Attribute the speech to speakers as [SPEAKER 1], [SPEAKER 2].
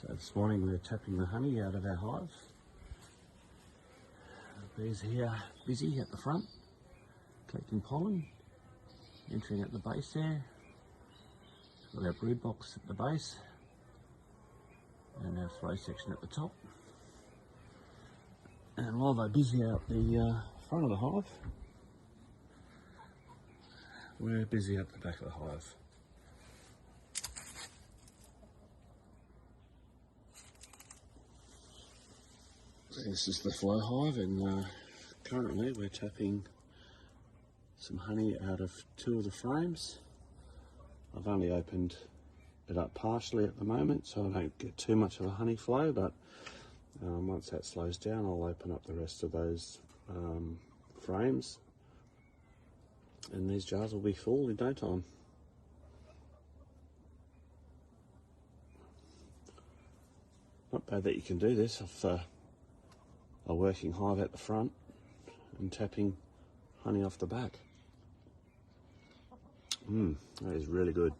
[SPEAKER 1] So this morning we're tapping the honey out of our hive. The bees here busy at the front, collecting pollen, entering at the base there. Got our brood box at the base and our flow section at the top. And while they're busy out the front of the hive, we're busy at the back of the hive. This is the flow hive, and currently we're tapping some honey out of 2 of the frames. I've only opened it up partially at the moment, so I don't get too much of a honey flow, but once that slows down, I'll open up the rest of those frames, and these jars will be full in no time. Not bad that you can do this off a working hive at the front and tapping honey off the back. That is really good.